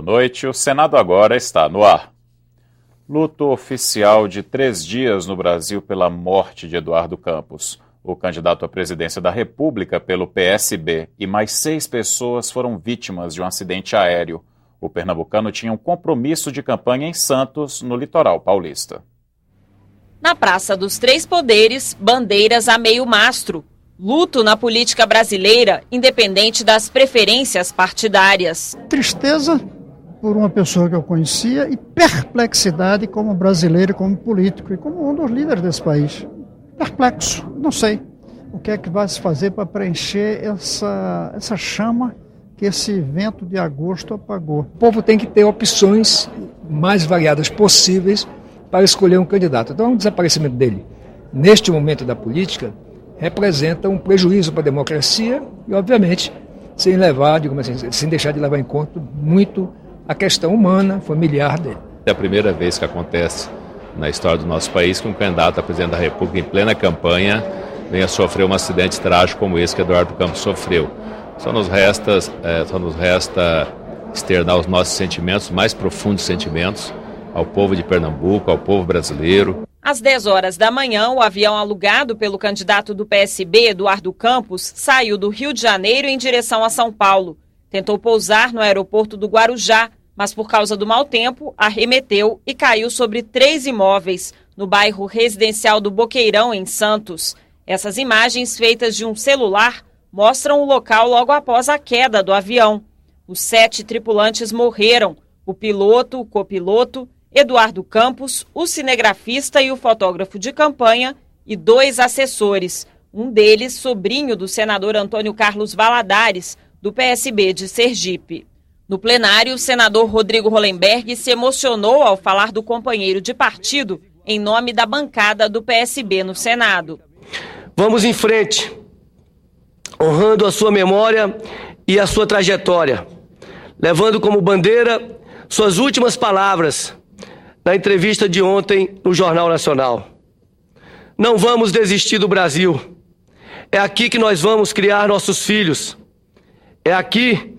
Boa noite, o Senado agora está no ar. Luto oficial de 3 dias no Brasil pela morte de Eduardo Campos. O candidato à presidência da República pelo PSB e mais 6 pessoas foram vítimas de um acidente aéreo. O pernambucano tinha um compromisso de campanha em Santos, no litoral paulista. Na Praça dos Três Poderes, bandeiras a meio mastro. Luto na política brasileira, independente das preferências partidárias. Tristeza por uma pessoa que eu conhecia e perplexidade como brasileiro, como político e como um dos líderes desse país. Perplexo, não sei o que é que vai se fazer para preencher essa chama que esse vento de agosto apagou. O povo tem que ter opções mais variadas possíveis para escolher um candidato. Então, o desaparecimento dele, neste momento da política, representa um prejuízo para a democracia e, obviamente, sem deixar de levar em conta muito a questão humana, familiar dele. É a primeira vez que acontece na história do nosso país que um candidato a presidente da República em plena campanha venha sofrer um acidente trágico como esse que Eduardo Campos sofreu. Só nos resta externar os nossos sentimentos, mais profundos sentimentos, ao povo de Pernambuco, ao povo brasileiro. Às 10 horas da manhã, o avião alugado pelo candidato do PSB, Eduardo Campos, saiu do Rio de Janeiro em direção a São Paulo. Tentou pousar no aeroporto do Guarujá, mas por causa do mau tempo, arremeteu e caiu sobre 3 imóveis, no bairro residencial do Boqueirão, em Santos. Essas imagens, feitas de um celular, mostram o local logo após a queda do avião. Os 7 tripulantes morreram: o piloto, o copiloto, Eduardo Campos, o cinegrafista e o fotógrafo de campanha e 2 assessores, um deles sobrinho do senador Antônio Carlos Valadares, do PSB de Sergipe. No plenário, o senador Rodrigo Hollenberg se emocionou ao falar do companheiro de partido em nome da bancada do PSB no Senado. Vamos em frente, honrando a sua memória e a sua trajetória, levando como bandeira suas últimas palavras na entrevista de ontem no Jornal Nacional. Não vamos desistir do Brasil. É aqui que nós vamos criar nossos filhos. É aqui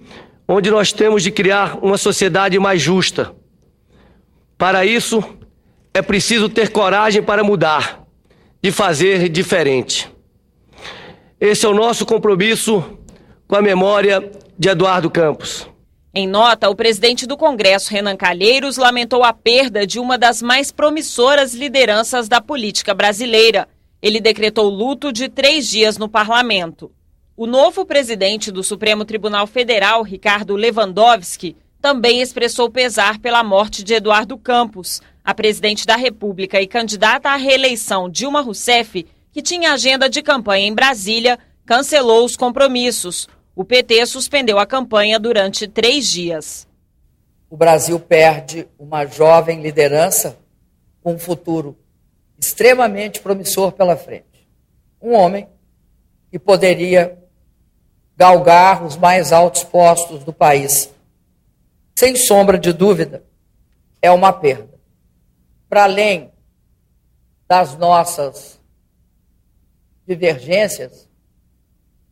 onde nós temos de criar uma sociedade mais justa. Para isso, é preciso ter coragem para mudar, de fazer diferente. Esse é o nosso compromisso com a memória de Eduardo Campos. Em nota, o presidente do Congresso, Renan Calheiros, lamentou a perda de uma das mais promissoras lideranças da política brasileira. Ele decretou luto de 3 dias no parlamento. O novo presidente do Supremo Tribunal Federal, Ricardo Lewandowski, também expressou pesar pela morte de Eduardo Campos. A presidente da República e candidata à reeleição, Dilma Rousseff, que tinha agenda de campanha em Brasília, cancelou os compromissos. O PT suspendeu a campanha durante 3 dias. O Brasil perde uma jovem liderança com um futuro extremamente promissor pela frente. Um homem que poderia galgar os mais altos postos do país. Sem sombra de dúvida, é uma perda. Para além das nossas divergências,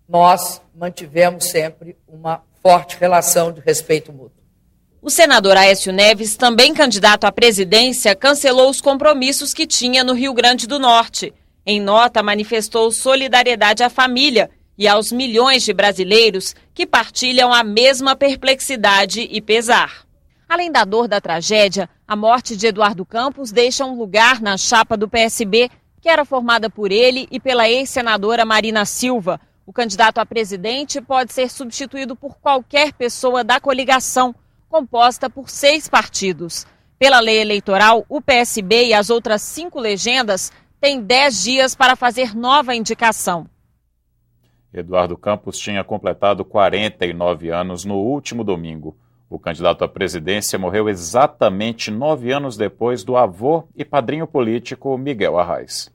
nós mantivemos sempre uma forte relação de respeito mútuo. O senador Aécio Neves, também candidato à presidência, cancelou os compromissos que tinha no Rio Grande do Norte. Em nota, manifestou solidariedade à família e aos milhões de brasileiros que partilham a mesma perplexidade e pesar. Além da dor da tragédia, a morte de Eduardo Campos deixa um lugar na chapa do PSB, que era formada por ele e pela ex-senadora Marina Silva. O candidato a presidente pode ser substituído por qualquer pessoa da coligação, composta por 6 partidos. Pela lei eleitoral, o PSB e as outras 5 legendas têm 10 dias para fazer nova indicação. Eduardo Campos tinha completado 49 anos no último domingo. O candidato à presidência morreu exatamente 9 anos depois do avô e padrinho político Miguel Arraes.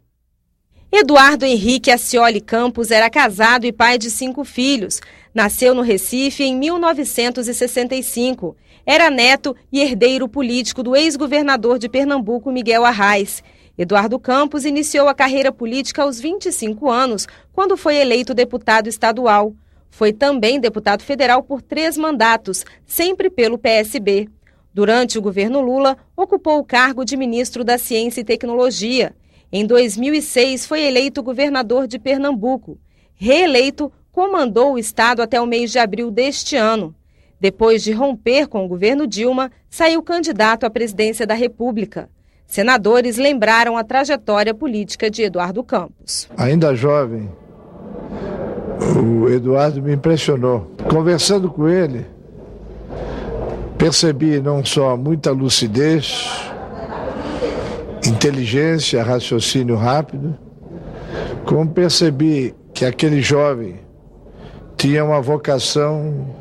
Eduardo Henrique Acioli Campos era casado e pai de 5 filhos. Nasceu no Recife em 1965. Era neto e herdeiro político do ex-governador de Pernambuco, Miguel Arraes. Eduardo Campos iniciou a carreira política aos 25 anos, quando foi eleito deputado estadual. Foi também deputado federal por 3 mandatos, sempre pelo PSB. Durante o governo Lula, ocupou o cargo de ministro da Ciência e Tecnologia. Em 2006, foi eleito governador de Pernambuco. Reeleito, comandou o estado até o mês de abril deste ano. Depois de romper com o governo Dilma, saiu candidato à presidência da República. Senadores lembraram a trajetória política de Eduardo Campos. Ainda jovem, o Eduardo me impressionou. Conversando com ele, percebi não só muita lucidez, inteligência, raciocínio rápido, como percebi que aquele jovem tinha uma vocação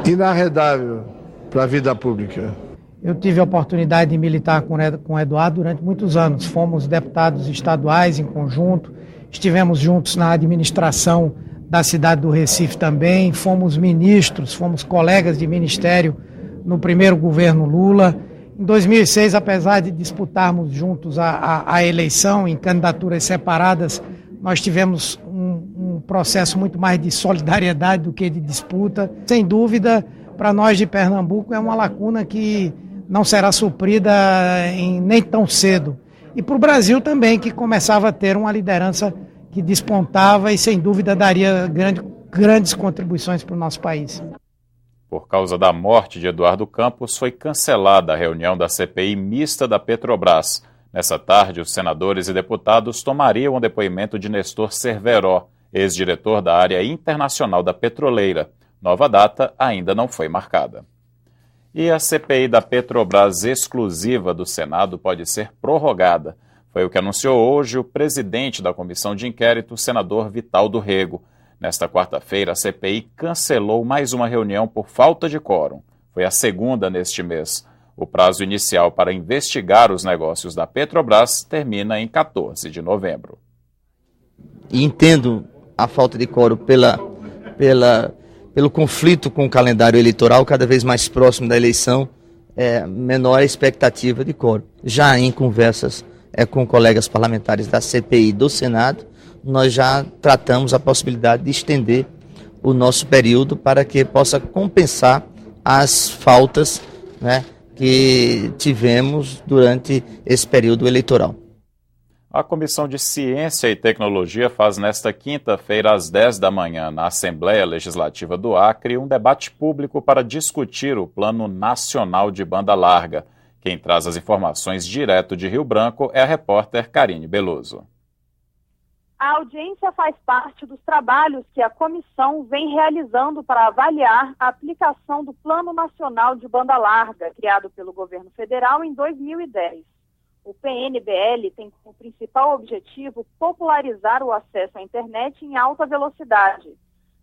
inarredável para a vida pública. Eu tive a oportunidade de militar com o Eduardo durante muitos anos. Fomos deputados estaduais em conjunto, estivemos juntos na administração da cidade do Recife também, fomos ministros, fomos colegas de ministério no primeiro governo Lula. Em 2006, apesar de disputarmos juntos a eleição em candidaturas separadas, nós tivemos um processo muito mais de solidariedade do que de disputa. Sem dúvida, para nós de Pernambuco é uma lacuna que não será suprida nem tão cedo. E para o Brasil também, que começava a ter uma liderança que despontava e sem dúvida daria grandes contribuições para o nosso país. Por causa da morte de Eduardo Campos, foi cancelada a reunião da CPI mista da Petrobras. Nessa tarde, os senadores e deputados tomariam o depoimento de Nestor Cerveró, ex-diretor da área internacional da petroleira. Nova data ainda não foi marcada. E a CPI da Petrobras exclusiva do Senado pode ser prorrogada. Foi o que anunciou hoje o presidente da comissão de inquérito, o senador Vital do Rego. Nesta quarta-feira, a CPI cancelou mais uma reunião por falta de quórum. Foi a segunda neste mês. O prazo inicial para investigar os negócios da Petrobras termina em 14 de novembro. Entendo a falta de quórum pelo conflito com o calendário eleitoral, cada vez mais próximo da eleição, menor a expectativa de quórum. Já em conversas com colegas parlamentares da CPI do Senado, nós já tratamos a possibilidade de estender o nosso período para que possa compensar as faltas, que tivemos durante esse período eleitoral. A Comissão de Ciência e Tecnologia faz nesta quinta-feira, às 10 da manhã, na Assembleia Legislativa do Acre, um debate público para discutir o Plano Nacional de Banda Larga. Quem traz as informações direto de Rio Branco é a repórter Karine Beloso. A audiência faz parte dos trabalhos que a comissão vem realizando para avaliar a aplicação do Plano Nacional de Banda Larga, criado pelo governo federal em 2010. O PNBL tem como principal objetivo popularizar o acesso à internet em alta velocidade.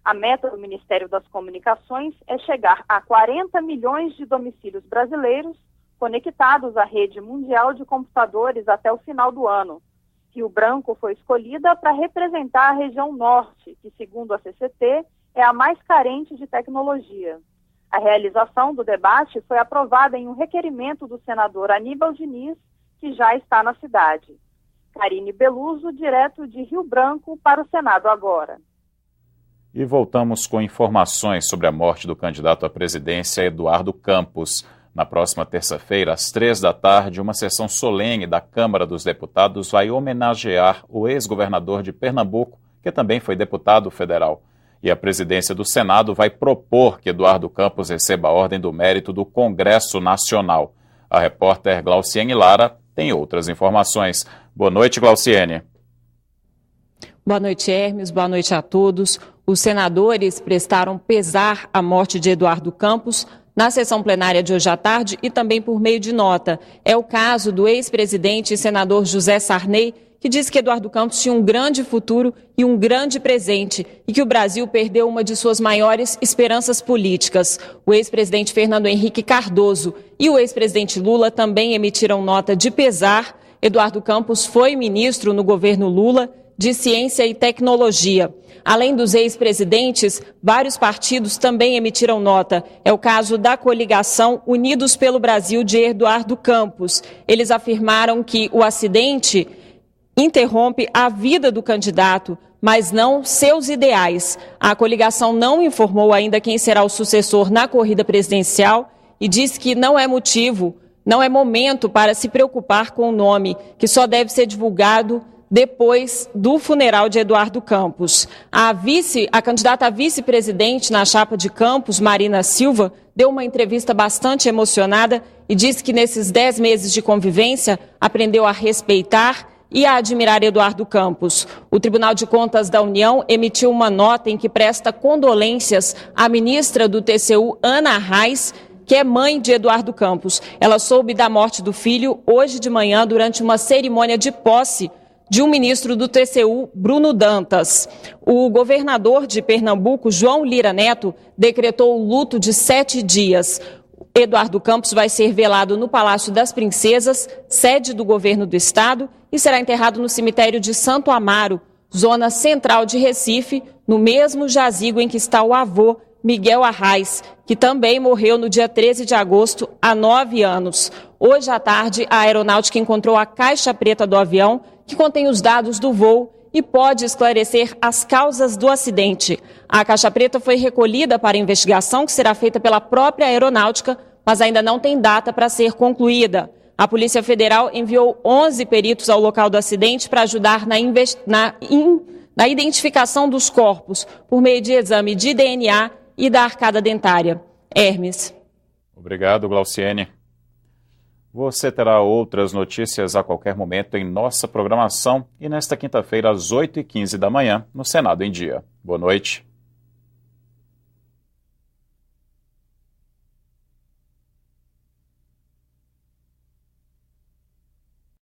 A meta do Ministério das Comunicações é chegar a 40 milhões de domicílios brasileiros conectados à rede mundial de computadores até o final do ano. Rio Branco foi escolhida para representar a região norte, que, segundo a CCT, é a mais carente de tecnologia. A realização do debate foi aprovada em um requerimento do senador Aníbal Diniz, que já está na cidade. Karine Beloso, direto de Rio Branco, para o Senado Agora. E voltamos com informações sobre a morte do candidato à presidência Eduardo Campos. Na próxima terça-feira, às 3 da tarde, uma sessão solene da Câmara dos Deputados vai homenagear o ex-governador de Pernambuco, que também foi deputado federal. E a presidência do Senado vai propor que Eduardo Campos receba a Ordem do Mérito do Congresso Nacional. A repórter Glauciene Lara tem outras informações. Boa noite, Glauciene. Boa noite, Hermes. Boa noite a todos. Os senadores prestaram pesar à morte de Eduardo Campos na sessão plenária de hoje à tarde e também por meio de nota. É o caso do ex-presidente e senador José Sarney, que disse que Eduardo Campos tinha um grande futuro e um grande presente e que o Brasil perdeu uma de suas maiores esperanças políticas. O ex-presidente Fernando Henrique Cardoso e o ex-presidente Lula também emitiram nota de pesar. Eduardo Campos foi ministro no governo Lula de Ciência e Tecnologia. Além dos ex-presidentes, vários partidos também emitiram nota. É o caso da coligação Unidos pelo Brasil de Eduardo Campos. Eles afirmaram que o acidente interrompe a vida do candidato, mas não seus ideais. A coligação não informou ainda quem será o sucessor na corrida presidencial e diz que não é momento para se preocupar com o nome, que só deve ser divulgado depois do funeral de Eduardo Campos. A candidata a vice-presidente na chapa de Campos, Marina Silva, deu uma entrevista bastante emocionada e disse que nesses 10 meses de convivência aprendeu a respeitar e a admirar Eduardo Campos. O Tribunal de Contas da União emitiu uma nota em que presta condolências à ministra do TCU, Ana Reis, que é mãe de Eduardo Campos. Ela soube da morte do filho hoje de manhã durante uma cerimônia de posse de um ministro do TCU, Bruno Dantas. O governador de Pernambuco, João Lira Neto, decretou o luto de 7 dias. Eduardo Campos vai ser velado no Palácio das Princesas, sede do governo do estado, e será enterrado no cemitério de Santo Amaro, zona central de Recife, no mesmo jazigo em que está o avô, Miguel Arraes, que também morreu no dia 13 de agosto, há 9 anos. Hoje à tarde, a aeronáutica encontrou a caixa preta do avião, que contém os dados do voo e pode esclarecer as causas do acidente. A caixa preta foi recolhida para investigação, que será feita pela própria aeronáutica, mas ainda não tem data para ser concluída. A Polícia Federal enviou 11 peritos ao local do acidente para ajudar na identificação dos corpos, por meio de exame de DNA e da arcada dentária. Hermes. Obrigado, Glauciene. Você terá outras notícias a qualquer momento em nossa programação e nesta quinta-feira às 8h15 da manhã no Senado em Dia. Boa noite.